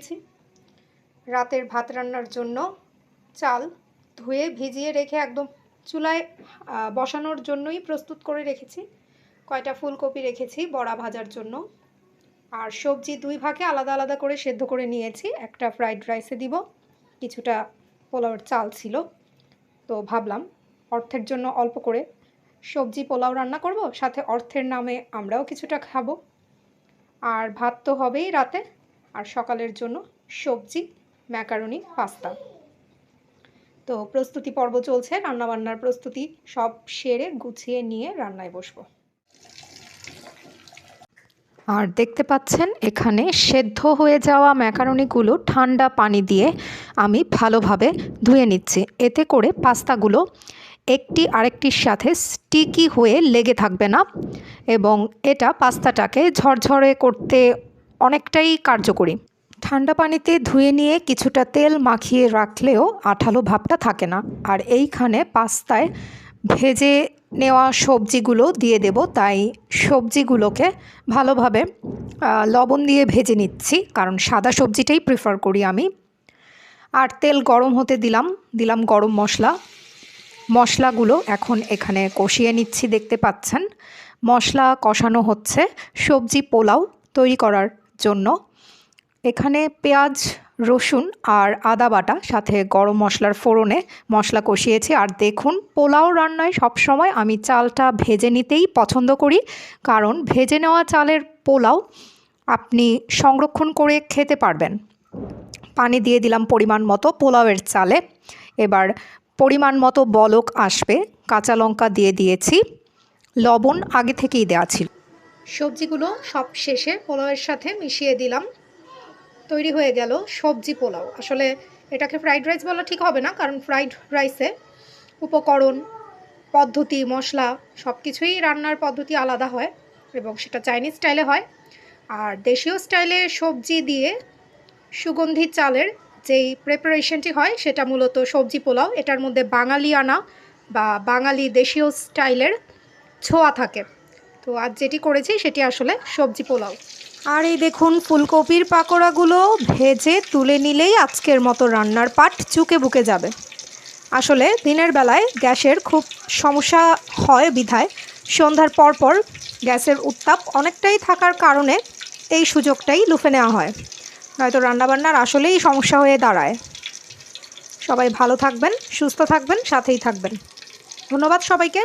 নিয়েছি। রাতের ভাত রান্নার জন্য চাল ধুয়ে ভিজিয়ে রেখে একদম চুলায় বসানোর জন্যই প্রস্তুত করে রেখেছি। কয়টা ফুলকপি রেখেছি বড়া ভাজার জন্য। আর সবজি 2 ভাগে আলাদা আলাদা করে সেদ্ধ করে নিয়েছি। একটা ফ্রাইড রাইসে দিব, কিছুটা পোলাওর চাল ছিল। তো ভাবলাম অর্থের জন্য অল্প করে সবজি পোলাও রান্না করব, সাথে অর্থের নামে আমরাও কিছুটা খাবো। আর ভাত তো হবেই রাতে, আর সকালের জন্য সবজি, ম্যাকারনি, পাস্তা। তো প্রস্তুতি পর্ব চলছে, রান্নাবান্নার প্রস্তুতি সব সেরে গুছিয়ে নিয়ে রান্নায় বসবো। আর দেখতে পাচ্ছেন এখানে সেদ্ধ হয়ে যাওয়া ম্যাকারনিগুলো ঠান্ডা পানি দিয়ে আমি ভালোভাবে ধুয়ে নিচ্ছি। এতে করে পাস্তাগুলো একটি আরেকটির সাথে স্টিকি হয়ে লেগে থাকবে না, এবং এটা পাস্তাটাকে ঝরঝরে করতে অনেকটাই কার্যকরী। ঠান্ডা পানিতে ধুয়ে নিয়ে কিছুটা তেল মাখিয়ে রাখলেও আঠালো ভাবটা থাকে না। আর এইখানে পাস্তায় ভেজে নেওয়া সবজিগুলো দিয়ে দেব, তাই সবজিগুলোকে ভালোভাবে লবণ দিয়ে ভেজে নিচ্ছি, কারণ সাদা সবজিটাই প্রেফার করি আমি। আর তেল গরম হতে দিলাম গরম মশলাগুলো এখন এখানে কষিয়ে নিচ্ছি। দেখতে পাচ্ছেন মশলা কষানো হচ্ছে সবজি পোলাও তৈরি করার জন্য। এখানে পেঁয়াজ, রসুন আর আদা বাটা সাথে গরম মশলার ফোড়নে মশলা কষিয়েছি। আর দেখুন, পোলাও রান্নায় সবসময় আমি চালটা ভেজে নিতেই পছন্দ করি, কারণ ভেজে নেওয়া চালের পোলাও আপনি সংরক্ষণ করে খেতে পারবেন। পানি দিয়ে দিলাম পরিমাণ মতো পোলাওয়ের চালে। এবার পরিমাণ মতো বলক আসবে, কাঁচা লঙ্কা দিয়ে দিয়েছি, লবণ আগে থেকেই দেওয়া ছিল। সবজিগুলো সব শেষে পোলাওয়ের সাথে মিশিয়ে দিলাম। তৈরি হয়ে গেল সবজি পোলাও। আসলে এটাকে ফ্রাইড রাইস বলা ঠিক হবে না, কারণ ফ্রাইড রাইসে উপকরণ, পদ্ধতি, মশলা সব কিছুই রান্নার পদ্ধতি আলাদা হয়, এবং সেটা চাইনিজ স্টাইলে হয়। আর দেশীয় স্টাইলে সবজি দিয়ে সুগন্ধি চালের যেই প্রিপারেশনটি হয় সেটা মূলত সবজি পোলাও। এটার মধ্যে বাঙালিয়ানা বা বাঙালি দেশীয় স্টাইলের ছোঁয়া থাকে। তো আজ যেটি করেছি সেটি আসলে সবজি পোলাও। আর এই দেখুন, ফুলকপির পাকোড়াগুলো ভেজে তুলে নিলেই আজকের মতো রান্নার পাট চুকে বুকে যাবে। আসলে দিনের বেলায় গ্যাসের খুব সমস্যা হয় বিধায় সন্ধ্যার পরপর গ্যাসের উত্তাপ অনেকটাই থাকার কারণে এই সুযোগটাই লুফে নেওয়া হয়, নয়তো রান্নাবান্নার আসলেই সমস্যা হয়ে দাঁড়ায়। সবাই ভালো থাকবেন, সুস্থ থাকবেন, সাথেই থাকবেন। ধন্যবাদ সবাইকে।